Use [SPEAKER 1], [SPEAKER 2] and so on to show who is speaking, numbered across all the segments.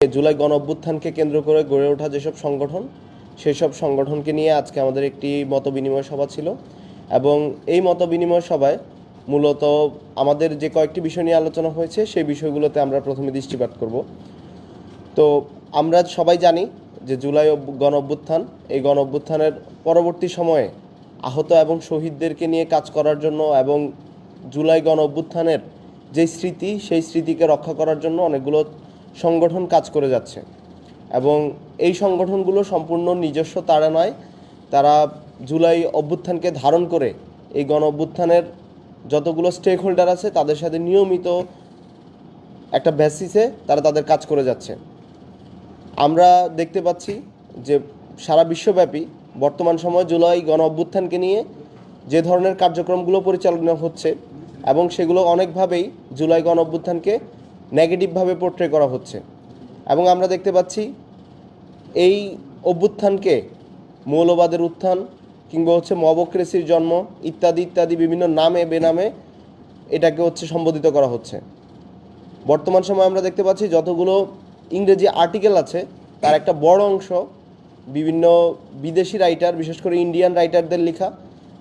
[SPEAKER 1] জুলাই গণ অভ্যুত্থানকে কেন্দ্র করে গড়ে ওঠা যেসব সংগঠন, সেই সব সংগঠনকে নিয়ে আজকে আমাদের একটি মতবিনিময় সভা ছিল এবং এই মতবিনিময় সভায় মূলত আমাদের যে কয়েকটি বিষয় নিয়ে আলোচনা হয়েছে সেই বিষয়গুলোতে আমরা প্রথমে দৃষ্টিপাত করব। তো আমরা সবাই জানি যে জুলাই গণ অভ্যুত্থান, এই গণ অভ্যুত্থানের পরবর্তী সময়ে আহত এবং শহীদদেরকে নিয়ে কাজ করার জন্য এবং জুলাই গণ অভ্যুত্থানের যে স্মৃতি, সেই স্মৃতিকে রক্ষা করার জন্য অনেকগুলো সংগঠন কাজ করে যাচ্ছে এবং এই সংগঠনগুলো সম্পূর্ণ নিজস্ব তাড়া নয়, তারা জুলাই অভ্যুত্থানকে ধারণ করে এই গণ অভ্যুত্থানের যতগুলো স্টেক হোল্ডার আছে তাদের সাথে নিয়মিত একটা বেসিসে তারা তাদের কাজ করে যাচ্ছে। আমরা দেখতে পাচ্ছি যে সারা বিশ্বব্যাপী বর্তমান সময়ে জুলাই গণ অভ্যুত্থানকে নিয়ে যে ধরনের কার্যক্রমগুলো পরিচালনা হচ্ছে এবং সেগুলো অনেকভাবেই জুলাই গণ অভ্যুত্থানকে নেগেটিভভাবে পোর্ট্রে করা হচ্ছে এবং আমরা দেখতে পাচ্ছি এই অভ্যুত্থানকে মৌলবাদের উত্থান কিংবা মবক্রেসির জন্ম ইত্যাদি ইত্যাদি বিভিন্ন নামে বেনামে এটাকে সম্বোধিত করা হচ্ছে। বর্তমান সময়ে আমরা দেখতে পাচ্ছি যতগুলো ইংরেজি আর্টিকেল আছে তার একটা বড় অংশ বিভিন্ন বিদেশি রাইটার, বিশেষ করে ইন্ডিয়ান রাইটারদের লেখা,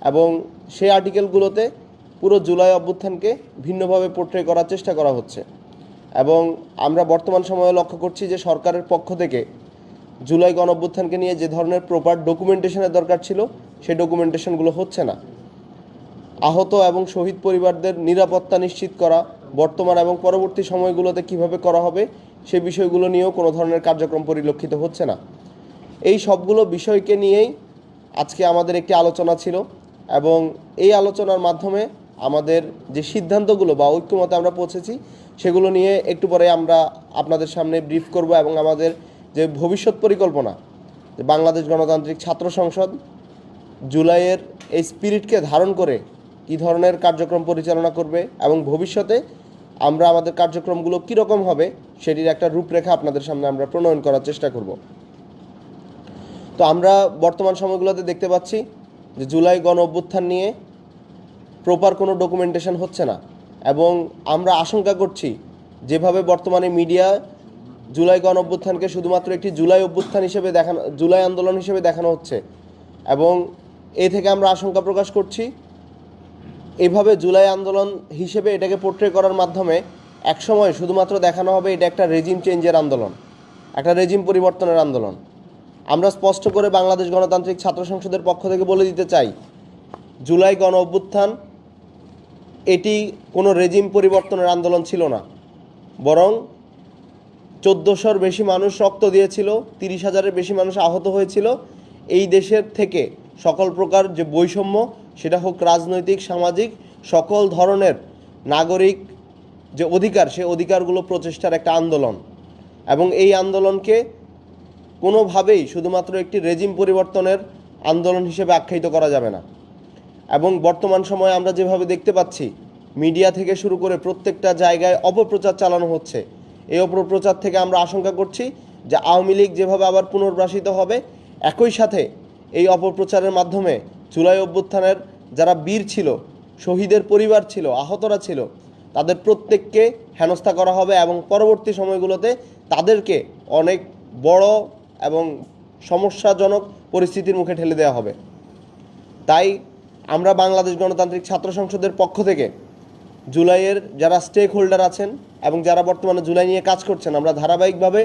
[SPEAKER 1] এবং সেই আর্টিকেলগুলোতে পুরো জুলাই অভ্যুত্থানকে ভিন্নভাবে পোর্ট্রে করার চেষ্টা করা হচ্ছে এবং আমরা বর্তমান সময়ে লক্ষ্য করছি যে সরকারের পক্ষ থেকে জুলাই গণ অভ্যুত্থানকে নিয়ে যে ধরনের প্রপার ডকুমেন্টেশনের দরকার ছিল সেই ডকুমেন্টেশনগুলো হচ্ছে না। আহত এবং শহীদ পরিবারদের নিরাপত্তা নিশ্চিত করা, বর্তমান এবং পরবর্তী সময়গুলোতে কিভাবে করা হবে সেই বিষয়গুলো নিয়েও কোনো ধরনের কার্যক্রম পরিলক্ষিত হচ্ছে না। এই সবগুলো বিষয়কে নিয়েই আজকে আমাদের একটি আলোচনা ছিল এবং এই আলোচনার মাধ্যমে আমাদের যে সিদ্ধান্তগুলো বা ঐক্যমতে আমরা পৌঁছেছি সেগুলো নিয়ে একটু পরে আমরা আপনাদের সামনে ব্রিফ করব এবং আমাদের যে ভবিষ্যৎ পরিকল্পনা, যে বাংলাদেশ গণতান্ত্রিক ছাত্র সংসদ জুলাইয়ের এই স্পিরিটকে ধারণ করে কী ধরনের কার্যক্রম পরিচালনা করবে এবং ভবিষ্যতে আমরা আমাদের কার্যক্রমগুলো কীরকম হবে সেটির একটা রূপরেখা আপনাদের সামনে আমরা প্রণয়ন করার চেষ্টা করব। তো আমরা বর্তমান সময়গুলোতে দেখতে পাচ্ছি যে জুলাই গণ অভ্যুত্থান নিয়ে প্রপার কোনো ডকুমেন্টেশন হচ্ছে না এবং আমরা আশঙ্কা করছি যেভাবে বর্তমানে মিডিয়া জুলাই গণ অভ্যুত্থানকে শুধুমাত্র একটি জুলাই অভ্যুত্থান হিসেবে দেখানো, জুলাই আন্দোলন হিসেবে দেখানো হচ্ছে এবং এ থেকে আমরা আশঙ্কা প্রকাশ করছি এভাবে জুলাই আন্দোলন হিসেবে এটাকে পোর্ট্রে করার মাধ্যমে একসময় শুধুমাত্র দেখানো হবে এটা একটা রেজিম চেঞ্জের আন্দোলন, একটা রেজিম পরিবর্তনের আন্দোলন। আমরা স্পষ্ট করে বাংলাদেশ গণতান্ত্রিক ছাত্র সংসদের পক্ষ থেকে বলে দিতে চাই, জুলাই গণ অভ্যুত্থান এটি কোনো রেজিম পরিবর্তনের আন্দোলন ছিল না, বরং 1400-র বেশি মানুষ রক্ত দিয়েছিল, 30,000-এর বেশি মানুষ আহত হয়েছিল। এই দেশের থেকে সকল প্রকার যে বৈষম্য, সেটা হোক রাজনৈতিক, সামাজিক, সকল ধরনের নাগরিক যে অধিকার, সে অধিকারগুলো প্রচেষ্টার একটা আন্দোলন এবং এই আন্দোলনকে কোনোভাবেই শুধুমাত্র একটি রেজিম পরিবর্তনের আন্দোলন হিসেবে আখ্যায়িত করা যাবে না। এবং বর্তমান সময়ে আমরা যেভাবে দেখতে পাচ্ছি মিডিয়া থেকে শুরু করে প্রত্যেকটা জায়গায় অপপ্রচার চালানো হচ্ছে, এই অপপ্রচার থেকে আমরা আশঙ্কা করছি যে আওয়ামী লীগ যেভাবে আবার পুনর্বাসিত হবে, একই সাথে এই অপপ্রচারের মাধ্যমে জুলাই অভ্যুত্থানের যারা বীর ছিল, শহীদের পরিবার ছিল, আহতরা ছিল, তাদের প্রত্যেককে হেনস্থা করা হবে এবং পরবর্তী সময়গুলোতে তাদেরকে অনেক বড় এবং সমস্যাজনক পরিস্থিতির মুখে ঠেলে দেওয়া হবে। তাই আমরা বাংলাদেশ গণতান্ত্রিক ছাত্র সংসদের পক্ষ থেকে জুলাইয়ের যারা স্টেক হোল্ডার আছেন এবং যারা বর্তমানে জুলাই নিয়ে কাজ করছেন, আমরা ধারাবাহিকভাবে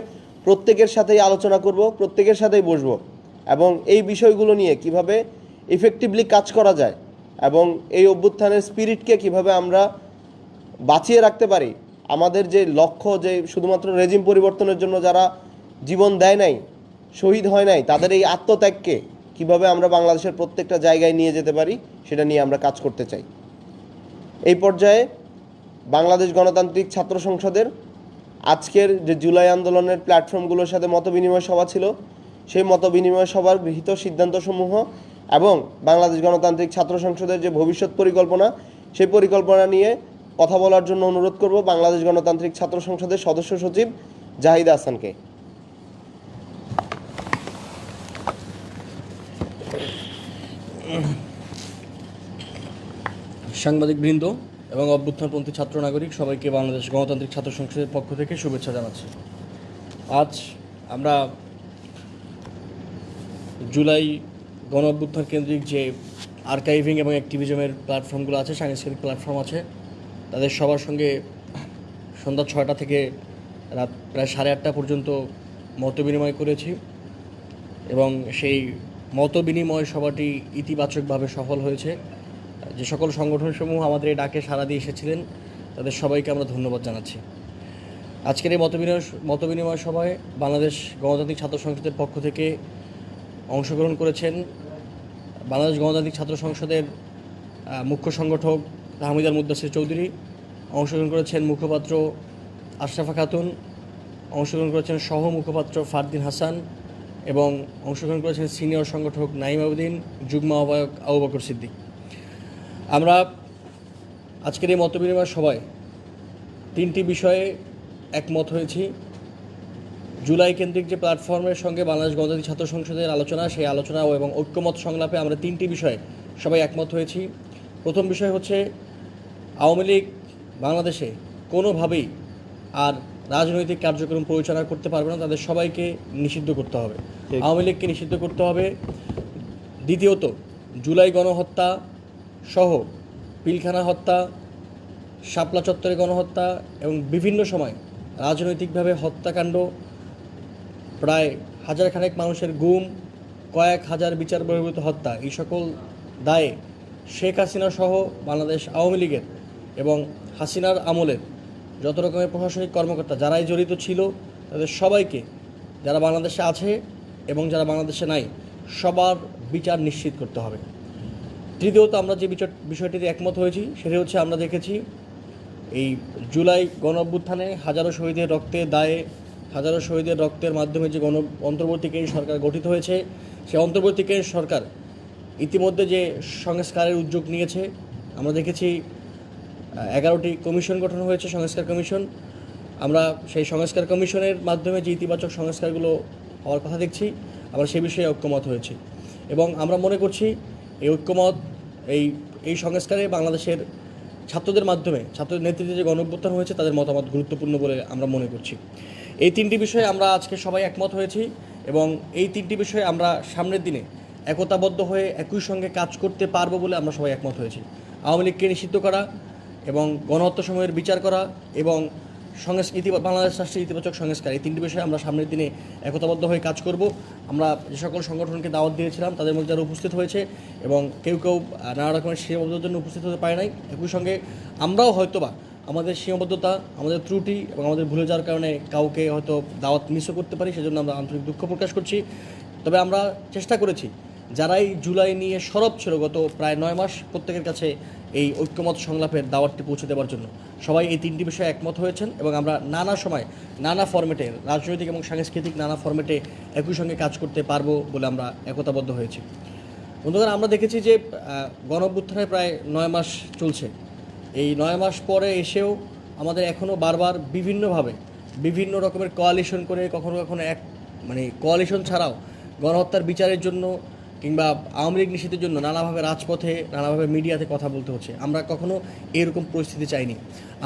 [SPEAKER 1] প্রত্যেকের সাথেই আলোচনা করব, প্রত্যেকের সাথেই বসবো এবং এই বিষয়গুলো নিয়ে কিভাবে ইফেক্টিভলি কাজ করা যায় এবং এই অভ্যুত্থানের স্পিরিটকে কিভাবে আমরা বাঁচিয়ে রাখতে পারি। আমাদের যে লক্ষ্য, যে শুধুমাত্র রেজিম পরিবর্তনের জন্য যারা জীবন দেয় নাই, শহীদ হয় নাই, তাদের এই আত্মত্যাগকে কিভাবে আমরা বাংলাদেশের প্রত্যেকটা জায়গায় নিয়ে যেতে পারি সেটা নিয়ে আমরা কাজ করতে চাই। এই পর্যায়ে বাংলাদেশ গণতান্ত্রিক ছাত্র সংসদের আজকের যে জুলাই আন্দোলনের প্ল্যাটফর্মগুলোর সাথে মতবিনিময় সভা ছিল, সেই মতবিনিময় সভার গৃহীত সিদ্ধান্তসমূহ এবং বাংলাদেশ গণতান্ত্রিক ছাত্র সংসদের যে ভবিষ্যৎ পরিকল্পনা, সেই পরিকল্পনা নিয়ে কথা বলার জন্য অনুরোধ করব বাংলাদেশ গণতান্ত্রিক ছাত্র সংসদের সদস্য সচিব জাহিদা আহসানকে।
[SPEAKER 2] সাংবাদিকবৃন্দ এবং অভ্যুত্থানপন্থী ছাত্র নাগরিক সবাইকে বাংলাদেশ গণতান্ত্রিক ছাত্র সংসদের পক্ষ থেকে শুভেচ্ছা জানাচ্ছি। আজ আমরা জুলাই গণ অভ্যুত্থান কেন্দ্রিক যে আর্কাইভিং এবং অ্যাক্টিভিজমের প্ল্যাটফর্মগুলো আছে, সাংস্কৃতিক প্ল্যাটফর্ম আছে, তাদের সবার সঙ্গে সন্ধ্যা 6টা থেকে রাত প্রায় 8:30 পর্যন্ত মতবিনিময় করেছি এবং সেই মতবিনিময় সভাটি ইতিবাচকভাবে সফল হয়েছে। যে সকল সংগঠনসমূহ আমাদের এই ডাকে সাড়া দিয়ে এসেছিলেন তাদের সবাইকে আমরা ধন্যবাদ জানাচ্ছি। আজকের এই মতবিনিময় সভায় বাংলাদেশ গণতান্ত্রিক ছাত্র সংসদের পক্ষ থেকে অংশগ্রহণ করেছেন বাংলাদেশ গণতান্ত্রিক ছাত্র সংসদের মুখ্য সংগঠক হামিদুল মুদাসির চৌধুরী, অংশগ্রহণ করেছেন মুখপাত্র আশরাফা খাতুন, অংশগ্রহণ করেছেন সহ মুখপাত্র ফারদিন হাসান এবং অংশগ্রহণ করেছেন সিনিয়র সংগঠক নাইম আবুদ্দিন, যুগ্ম আহ্বায়ক আবু বকর সিদ্দিক। আমরা আজকের এই মতবিনিময় সভায় 3টি বিষয়ে একমত হয়েছি। জুলাই কেন্দ্রিক যে প্ল্যাটফর্মের সঙ্গে বাংলাদেশ গণতান্ত্রিক ছাত্র সংসদের আলোচনা, সেই আলোচনা এবং ঐক্যমত সংলাপে আমরা 3টি বিষয়ে সবাই একমত হয়েছি। প্রথম বিষয় হচ্ছে আওয়ামী লীগ বাংলাদেশে কোনোভাবেই আর রাজনৈতিক কার্যক্রম পরিচালনা করতে পারবে না, তাদের সবাইকে নিষিদ্ধ করতে হবে, আওয়ামী লীগকে নিষিদ্ধ করতে হবে। দ্বিতীয়ত, জুলাই গণহত্যা সহ পিলখানা হত্যা, শাপলা চত্বরে গণহত্যা এবং বিভিন্ন সময় রাজনৈতিকভাবে হত্যাকাণ্ড, প্রায় হাজারখানেক মানুষের গুম, কয়েক হাজার বিচার বহির্ভূত হত্যা, এই সকল দায়ে শেখ হাসিনা সহ বাংলাদেশ আওয়ামী লীগের এবং হাসিনার আমলের যত রকমের প্রশাসনিক কর্মকর্তা যারাই জড়িত ছিল তাদের সবাইকে, যারা বাংলাদেশে আছে এবং যারা বাংলাদেশে নাই, সবার বিচার নিশ্চিত করতে হবে। তৃতীয়ত, আমরা যে বিষয়টিতে একমত হয়েছি সেটি হচ্ছে, আমরা দেখেছি এই জুলাই গণ অভ্যুত্থানে হাজারো শহীদের রক্তের দায়ে, হাজারো শহীদের রক্তের মাধ্যমে যে অন্তর্বর্তীকালীন সরকার গঠিত হয়েছে, সেই অন্তর্বর্তীকালীন সরকার ইতিমধ্যে যে সংস্কারের উদ্যোগ নিয়েছে, আমরা দেখেছি 11টি কমিশন গঠন হয়েছে, সংস্কার কমিশন। আমরা সেই সংস্কার কমিশনের মাধ্যমে যে ইতিবাচক সংস্কারগুলো হওয়ার কথা দেখছি, আমরা সে বিষয়ে ঐক্যমত হয়েছি এবং আমরা মনে করছি এই ঐক্যমত, এই সংস্কারে বাংলাদেশের ছাত্রদের মাধ্যমে, ছাত্রদের নেতৃত্বে যে গণঅভ্যুত্থান হয়েছে তাদের মতামত গুরুত্বপূর্ণ বলে আমরা মনে করছি। এই 3টি বিষয়ে আমরা আজকে সবাই একমত হয়েছি এবং এই 3টি বিষয়ে আমরা সামনের দিনে একতাবদ্ধ হয়ে একই সঙ্গে কাজ করতে পারবো বলে আমরা সবাই একমত হয়েছি। আওয়ামী লীগকে নিষিদ্ধ করা এবং গণহত্যা সময়ের বিচার করা এবং বাংলাদেশ রাষ্ট্রের ইতিবাচক সংস্কার, এই 3টি বিষয়ে আমরা সামনের দিনে একতাবদ্ধ হয়ে কাজ করব। আমরা যে সকল সংগঠনকে দাওয়াত দিয়েছিলাম তাদের মধ্যে যারা উপস্থিত হয়েছে এবং কেউ নানা রকমের সীমাবদ্ধতার জন্য উপস্থিত হতে পারে নাই, একই সঙ্গে আমরাও হয়তোবা আমাদের সীমাবদ্ধতা, আমাদের ত্রুটি এবং আমাদের ভুলে যাওয়ার কারণে কাউকে হয়তো দাওয়াত মিসও করতে পারি, সেজন্য আমরা আন্তরিক দুঃখ প্রকাশ করছি। তবে আমরা চেষ্টা করেছি যারাই জুলাই নিয়ে সরব ছিল গত প্রায় 9 মাস, প্রত্যেকের কাছে এই ঐক্যমত সংলাপের দাওয়াতটি পৌঁছে দেওয়ার জন্য সবাই এই 3টি বিষয়ে একমত হয়েছেন এবং আমরা নানা সময় নানা ফরম্যাটে, রাজনৈতিক এবং সাংস্কৃতিক নানা ফরম্যাটে একই সঙ্গে কাজ করতে পারবো বলে আমরা একতাবদ্ধ হয়েছি। বন্ধুগণ, আমরা দেখেছি যে গণঅভ্যুত্থানের প্রায় 9 মাস চলছে। এই 9 মাস পরে এসেও আমাদের এখনও বারবার বিভিন্নভাবে বিভিন্ন রকমের কোয়ালিশন করে, কখনো কখনো কোয়ালিশন ছাড়াও গণহত্যার বিচারের জন্য কিংবা আওয়ামী লীগ নিষিদ্ধের জন্য নানাভাবে রাজপথে, নানাভাবে মিডিয়াতে কথা বলতে হচ্ছে। আমরা কখনো এরকম পরিস্থিতি চাইনি।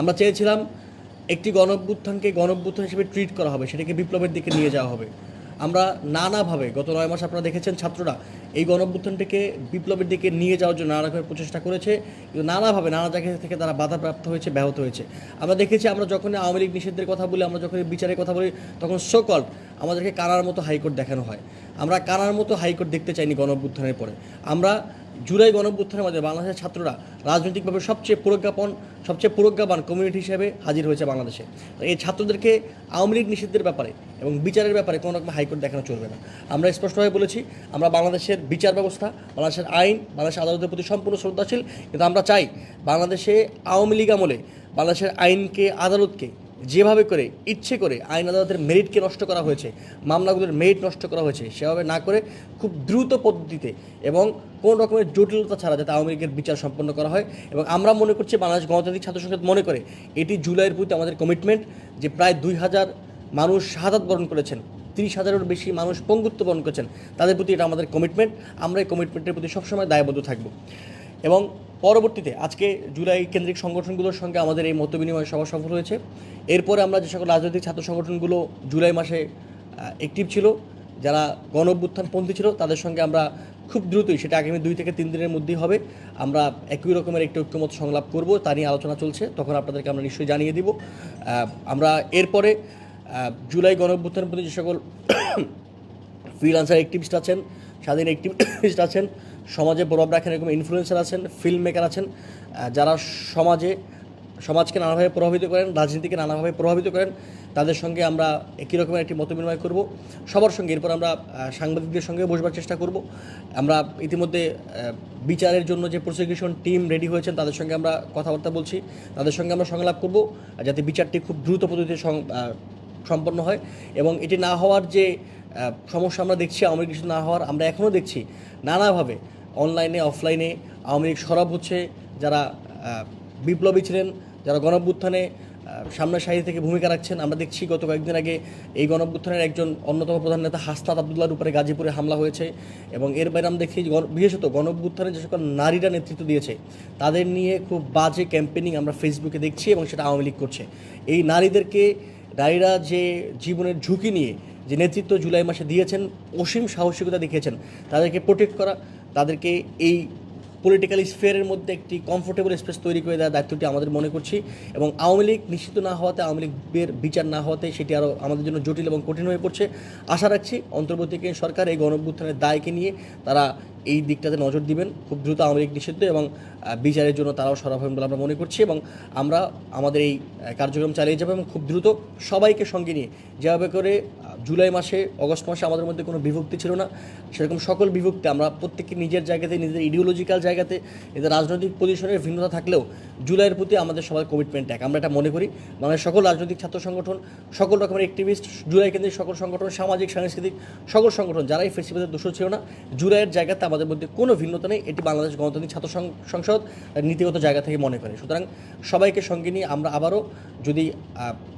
[SPEAKER 2] আমরা চেয়েছিলাম একটি গণঅভ্যুত্থান হিসেবে ট্রিট করা হবে, সেটাকে বিপ্লবের দিকে নিয়ে যাওয়া হবে। আমরা নানাভাবে গত 9 মাস আপনারা দেখেছেন ছাত্ররা এই গণঅভ্যুত্থানটিকে বিপ্লবের দিকে নিয়ে যাওয়ার জন্য নানা রকমের প্রচেষ্টা করেছে, কিন্তু নানাভাবে নানা জায়গা থেকে তারা বাধাপ্রাপ্ত হয়েছে, ব্যাহত হয়েছে। আমরা দেখেছি, আমরা যখন আওয়ামী লীগ নিষিদ্ধের কথা বলি, আমরা যখন বিচারের কথা বলি, তখন সোকল্ড আমাদেরকে কানার মতো হাইকোর্ট দেখানো হয়। আমরা কানার মতো হাইকোর্ট দেখতে চাইনি গণঅভ্যুত্থানের পরে। আমরা জুলাই গণঅভ্যুত্থানের মধ্যে বাংলাদেশের ছাত্ররা রাজনৈতিকভাবে সবচেয়ে প্রজ্ঞাবান কমিউনিটি হিসেবে হাজির হয়েছে বাংলাদেশে। এই ছাত্রদেরকে আওয়ামী লীগ নিষিদ্ধের ব্যাপারে এবং বিচারের ব্যাপারে কোনো রকম হাইকোর্ট দেখানো চলবে না। আমরা স্পষ্টভাবে বলেছি, আমরা বাংলাদেশের বিচার ব্যবস্থা, বাংলাদেশের আইন, বাংলাদেশের আদালতের প্রতি সম্পূর্ণ শ্রদ্ধাশীল, কিন্তু আমরা চাই বাংলাদেশে আওয়ামী লীগ আমলে বাংলাদেশের আইনকে, আদালতকে যেভাবে করে ইচ্ছে করে আইন আদালতের মেরিটকে নষ্ট করা হয়েছে, মামলাগুলোর মেরিট নষ্ট করা হয়েছে, সেভাবে না করে খুব দ্রুত পদ্ধতিতে এবং কোনো রকমের জটিলতা ছাড়া যাতে আওয়ামী লীগের বিচার সম্পন্ন করা হয়। এবং আমরা মনে করছি, বাংলাদেশ গণতান্ত্রিক ছাত্র সংসদ মনে করে, এটি জুলাইয়ের প্রতি আমাদের কমিটমেন্ট, যে প্রায় 2000 মানুষ শাহাদাত বরণ করেছেন, 30,000-এরও বেশি মানুষ পঙ্গুত্ব বরণ করেছেন, তাদের প্রতি এটা আমাদের কমিটমেন্ট। আমরা এই কমিটমেন্টের প্রতি সবসময় দায়বদ্ধ থাকব। এবং পরবর্তীতে আজকে জুলাই কেন্দ্রিক সংগঠনগুলোর সঙ্গে আমাদের এই মতবিনিময় সভা সফল হয়েছে। এরপরে আমরা যে সকল রাজনৈতিক ছাত্র সংগঠনগুলো জুলাই মাসে অ্যাক্টিভ ছিল, যারা গণ অভ্যুত্থানপন্থী ছিল, তাদের সঙ্গে আমরা খুব দ্রুতই, সেটা আগামী 2 থেকে 3 দিনের মধ্যেই হবে, আমরা একই রকমের একটি ঐক্যমত সংলাপ করব। তা নিয়ে আলোচনা চলছে, তখন আপনাদেরকে আমরা নিশ্চয়ই জানিয়ে দিব। আমরা এরপরে জুলাই গণ অভ্যুত্থানপন্থী যে সকল ফ্রিল্যান্সার অ্যাক্টিভিস্ট আছেন, স্বাধীন অ্যাক্টিভিস্ট আছেন, সমাজে প্রভাব রাখেন এরকম ইনফ্লুয়েন্সার আছেন, ফিল্ম মেকার আছেন, যারা সমাজকে নানাভাবে প্রভাবিত করেন, রাজনীতিকে নানাভাবে প্রভাবিত করেন, তাদের সঙ্গে আমরা একই রকমের একটি মতবিনিময় করব সবার সঙ্গে। এরপর আমরা সাংবাদিকদের সঙ্গে বসবার চেষ্টা করব। আমরা ইতিমধ্যে বিচারের জন্য যে প্রসিকিউশন টিম রেডি হয়েছেন, তাদের সঙ্গে আমরা কথাবার্তা বলছি, তাদের সঙ্গে আমরা সংলাপ করব, যাতে বিচারটি খুব দ্রুত পদ্ধতিতে সম্পন্ন হয়। এবং এটি না হওয়ার যে সমস্যা আমরা দেখছি, আওয়ামী লীগ কিছু না হওয়ার, আমরা এখনও দেখছি নানাভাবে অনলাইনে অফলাইনে আওয়ামী লীগ সরব হচ্ছে। যারা বিপ্লবী ছিলেন, যারা গণঅভ্যুত্থানে সামনের সারি থেকে ভূমিকা রাখছেন, আমরা দেখছি গত কয়েকদিন আগে এই গণঅভ্যুত্থানের একজন অন্যতম প্রধান নেতা হাসনাত আবদুল্লাহর উপরে গাজীপুরে হামলা হয়েছে। এবং এর বাইরে আমরা দেখি বিশেষত গণঅভ্যুত্থানে যে সকল নারীরা নেতৃত্ব দিয়েছে, তাদের নিয়ে খুব বাজে ক্যাম্পেনিং আমরা ফেসবুকে দেখছি, এবং সেটা আওয়ামী লীগ করছে। এই নারীরা যে জীবনের ঝুঁকি নিয়ে যে নেতৃত্ব জুলাই মাসে দিয়েছেন, অসীম সাহসিকতা দেখিয়েছেন, তাদেরকে প্রোটেক্ট করা, তাদেরকে এই পলিটিক্যাল স্ফিয়ারের মধ্যে একটি কমফোর্টেবল স্পেস তৈরি করে দেওয়ার দায়িত্বটি আমাদের মনে করছি। এবং আওয়ামী লীগ নিশ্চিত না হওয়াতে, আওয়ামী লীগের বিচার না হওয়াতে সেটি আরও আমাদের জন্য জটিল এবং কঠিন হয়ে পড়ছে। আশা রাখছি অন্তর্বর্তীকালীন সরকার এই গণঅভ্যুত্থানের দায়কে নিয়ে তারা এই দিকটাতে নজর দিবেন, খুব দ্রুত আওয়ামী লীগ নিষিদ্ধ এবং বিচারের জন্য তারাও সরব হবেন বলে আমরা মনে করছি। এবং আমরা আমাদের এই কার্যক্রম চালিয়ে যাব, এবং খুব দ্রুত সবাইকে সঙ্গে নিয়ে, যেভাবে করে জুলাই মাসে, অগস্ট মাসে আমাদের মধ্যে কোনো বিভক্তি ছিল না, সেরকম সকল বিভক্তি আমরা প্রত্যেককে নিজের জায়গাতে, নিজেদের ইডিওলজিক্যাল জায়গাতে, এদের রাজনৈতিক পজিশনের ভিন্নতা থাকলেও জুলাইয়ের প্রতি আমাদের সবার কমিটমেন্ট এক। আমরা এটা মনে করি মানে সকল রাজনৈতিক ছাত্র সংগঠন, সকল রকমের অ্যাক্টিভিস্ট, জুলাই কেন্দ্রিক সকল সংগঠন, সামাজিক সাংস্কৃতিক সকল সংগঠন, যারা এই ফেস্টিভ্যালের দোষর ছিল না, জুলাইয়ের জায়গাতে আমাদের মধ্যে কোনো ভিন্নতা নেই। এটি বাংলাদেশ গণতান্ত্রিক ছাত্র সংসদ নীতিগত জায়গা থেকে মনে করে। সুতরাং সবাইকে সঙ্গে নিয়ে আমরা আবারও, যদি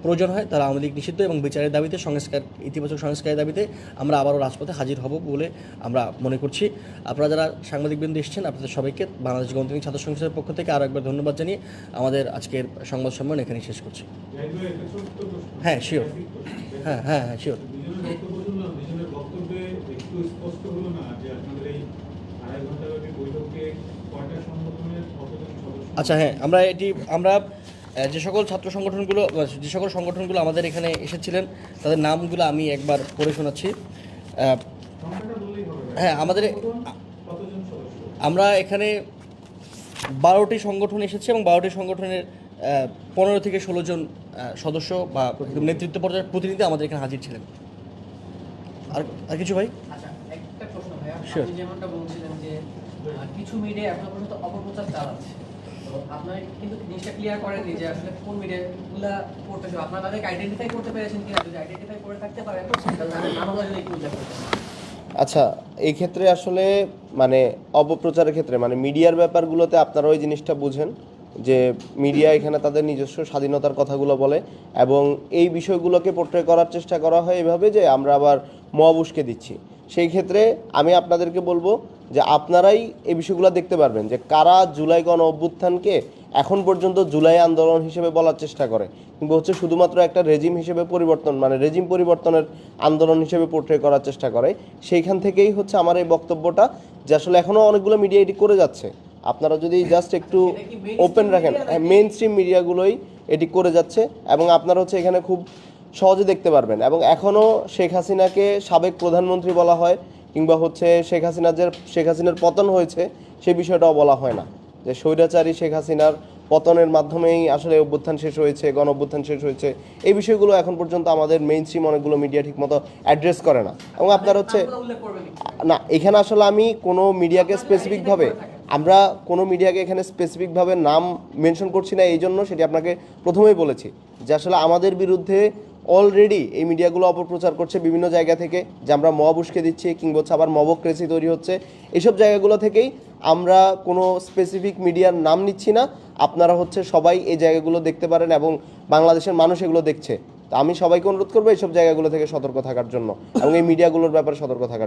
[SPEAKER 2] প্রয়োজন হয়, তারা আওয়ামী লীগ নিষিদ্ধ এবং বিচারের দাবিতে, ইতিবাচক সংস্কারের দাবিতে আমরা আবারও রাজপথে হাজির হব বলে আমরা মনে করছি। আপনারা যারা সাংবাদিকবৃন্দ এসেছেন, আপনাদের সবাইকে বাংলাদেশ গণতান্ত্রিক ছাত্র সংসদের পক্ষ থেকে আরও একবার ধন্যবাদ জানিয়ে আমাদের আজকের সংবাদ সম্মেলন এখানেই শেষ করছি। হ্যাঁ, শিওর। হ্যাঁ, শিওর। আচ্ছা, হ্যাঁ, আমরা যে সকল সংগঠনগুলো আমাদের এখানে এসেছিলেন, তাদের নামগুলো আমি একবার পড়ে শোনাচ্ছি। হ্যাঁ, আমরা এখানে 12টি সংগঠন এসেছে, এবং 12টি সংগঠনের 15 থেকে 16 জন সদস্য বা নেতৃত্ব পর্যায়ের প্রতিনিধি আমাদের এখানে হাজির ছিলেন। আর কিছু ভাই?
[SPEAKER 3] আচ্ছা, একটা প্রশ্ন ভাইয়া, আপনি যেমনটা বলছিলেন যে কিছু মিডিয়া এখনো পর্যন্ত অপপ্রচার চালাচ্ছে, তো আপনারা কিন্তু জিনিসটা ক্লিয়ার করেননি যে আসলে কোন মিডিয়াগুলা করতেছে। আপনারা তাদেরকে আইডেন্টিফাই করতে পেরেছেন কিনা? যদি আইডেন্টিফাই করে থাকতে পারেন তাহলে তাদের নামগুলো যদি একটু উল্লেখ করতেন।
[SPEAKER 1] আচ্ছা, এই ক্ষেত্রে আসলে মানে অপপ্রচারের ক্ষেত্রে মানে মিডিয়ার ব্যাপারগুলোতে আপনারা ওই জিনিসটা বুঝেন যে মিডিয়া এখানে তাদের নিজস্ব স্বাধীনতার কথাগুলো বলে, এবং এই বিষয়গুলোকে পোর্ট্রে করার চেষ্টা করা হয় এভাবে যে আমরা আবার মব উস্কে দিচ্ছি। সেই ক্ষেত্রে আমি আপনাদেরকে বলবো যে আপনারাই এই বিষয়গুলো দেখতে পারবেন যে কারা জুলাই গণ অভ্যুত্থানকে এখন পর্যন্ত জুলাই আন্দোলন হিসেবে বলার চেষ্টা করে, কিংবা হচ্ছে শুধুমাত্র একটা রেজিম হিসেবে রেজিম পরিবর্তনের আন্দোলন হিসেবে পোর্ট্রে করার চেষ্টা করে। সেইখান থেকেই হচ্ছে আমার এই বক্তব্যটা যে আসলে এখনও অনেকগুলো মিডিয়া এটি করে যাচ্ছে। আপনারা যদি জাস্ট একটু ওপেন রাখেন, মেইন স্ট্রিম মিডিয়াগুলোই এটি করে যাচ্ছে, এবং আপনারা হচ্ছে এখানে খুব সহজে দেখতে পারবেন। এবং এখনও শেখ হাসিনাকে সাবেক প্রধানমন্ত্রী বলা হয়, কিংবা হচ্ছে শেখ হাসিনার পতন হয়েছে সেই বিষয়টাও বলা হয় না, যে স্বৈরাচারী শেখ হাসিনার পতনের মাধ্যমেই আসলে অভ্যুত্থান শেষ হয়েছে, গণ অভ্যুত্থান শেষ হয়েছে। এই বিষয়গুলো এখন পর্যন্ত আমাদের মেইন স্ট্রিম অনেকগুলো মিডিয়া ঠিকমতো অ্যাড্রেস করে না। এবং আপনার হচ্ছে না, এখানে আসলে আমি কোনো মিডিয়াকে স্পেসিফিকভাবে এখানে স্পেসিফিকভাবে নাম মেনশন করছি না, এই জন্য সেটি আপনাকে প্রথমেই বলেছি যে আসলে আমাদের বিরুদ্ধে অলরেডি এই মিডিয়াগুলো অপপ্রচার করছে বিভিন্ন জায়গা থেকে, যে আমরা মব উস্কে দিচ্ছি, কিংবা হচ্ছে আবার মবক্রেসি তৈরি হচ্ছে। এইসব জায়গাগুলো থেকেই আমরা কোনো স্পেসিফিক মিডিয়ার নাম নিচ্ছি না। আপনারা হচ্ছে সবাই এই জায়গাগুলো দেখতে পারেন, এবং বাংলাদেশের মানুষ এগুলো দেখছে। তো আমি সবাইকে অনুরোধ করবো এইসব জায়গাগুলো থেকে সতর্ক থাকার জন্য, এবং এই মিডিয়াগুলোর ব্যাপারে সতর্ক থাকার জন্য।